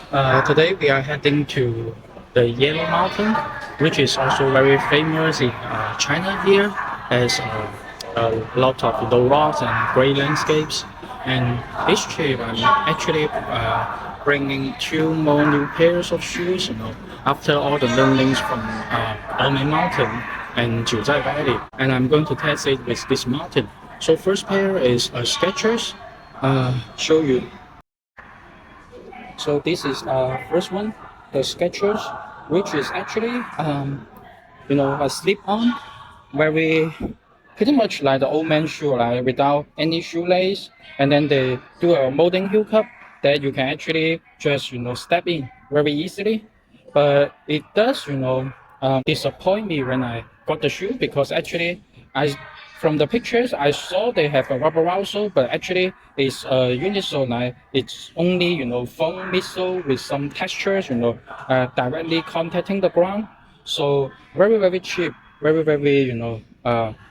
Today we are heading to the Yellow Mountain, which is also very famous in China here, as a lot of low rocks and great landscapes. And this trip, I'm actually bringing two more new pairs of shoes, after all the learnings from Omei Mountain and Jiuzhai Valley. And I'm going to test it with this mountain. So first pair is Skechers. Show you. So this is first one, the Skechers, which is actually a slip-on, very pretty much like the old man shoe, like without any shoelace, and then they do a molding heel cup that you can actually just step in very easily. But it does disappoint me when I got the shoe because actually I from the pictures I saw they have a rubber outsole, but actually it's a unisole. Like it's only foam midsole with some textures, directly contacting the ground. So very cheap, very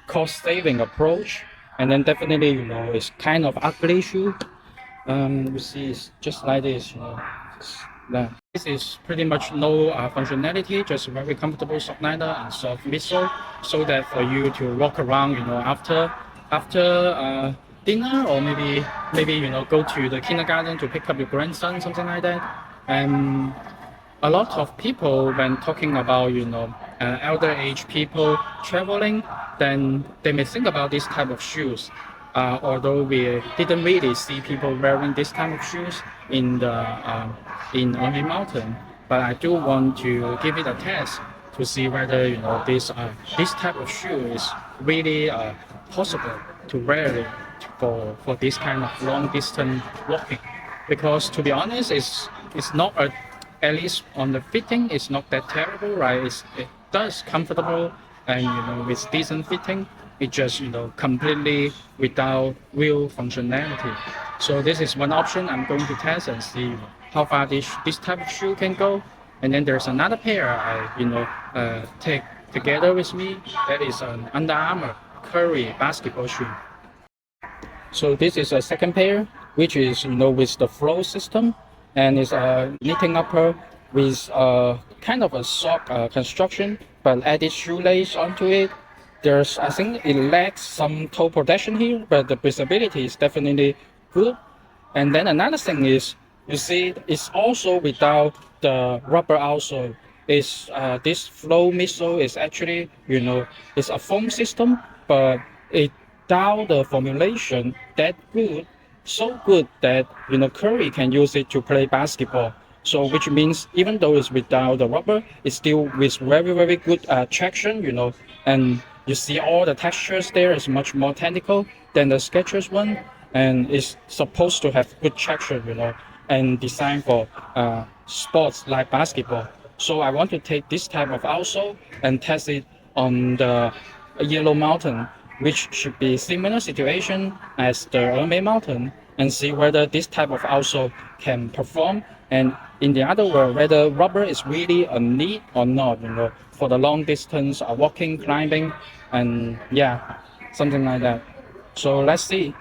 cost saving approach. And then definitely it's kind of ugly shoe. You see it's just like this, just that. This is pretty much no functionality, just very comfortable soft leather and soft midsole, so that for you to walk around, after dinner, or maybe go to the kindergarten to pick up your grandson, something like that. And a lot of people when talking about elder age people traveling, then they may think about this type of shoes, although we didn't really see people wearing this type of shoes in Omei Mountain. But I do want to give it a test to see whether this type of shoe is really possible to wear it for this kind of long distance walking. Because to be honest, it's not a, at least on the fitting, it's not that terrible, right? It does comfortable, and with decent fitting. It just completely without real functionality. So this is one option I'm going to test and see how far this type of shoe can go. And then there's another pair I take together with me. That is an Under Armour Curry basketball shoe. So this is a second pair, which is with the flow system, and it's a knitting upper with kind of a sock construction, but added shoelace onto it. I think it lacks some toe protection here, but the breathability is definitely good. And then another thing is, you see, it's also without the rubber outsole. This flow midsole is actually, it's a foam system, but it down the formulation that good, so good that Curry can use it to play basketball. So which means even though it's without the rubber, it's still with very good traction, and you see all the textures there is much more technical than the Skechers one, and it's supposed to have good traction, and designed for sports like basketball. So I want to take this type of outsole and test it on the Yellow Mountain, which should be similar situation as the Omei Mountain, and see whether this type of outsole can perform. And in the other word, whether rubber is really a need or not, for the long distance walking, climbing, and yeah, something like that. So let's see.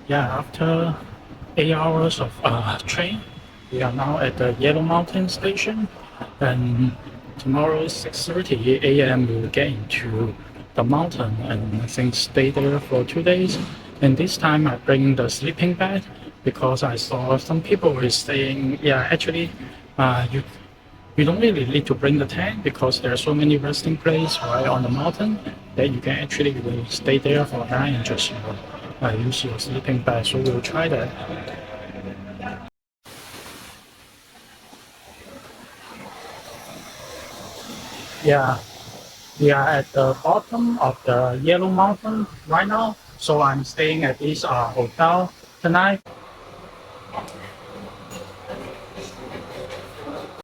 Yeah, after 8 hours of train, we are now at the Yellow Mountain Station, and tomorrow 6:30 a.m. we will get into the mountain and I think stay there for 2 days. And this time I bring the sleeping bag because I saw some people were saying, yeah, actually, you don't really need to bring the tent because there are so many resting places right on the mountain that you can actually stay there for a night and just use your sleeping bag. So we'll try that. Yeah, we are at the bottom of the Yellow Mountain right now. So I'm staying at this hotel tonight.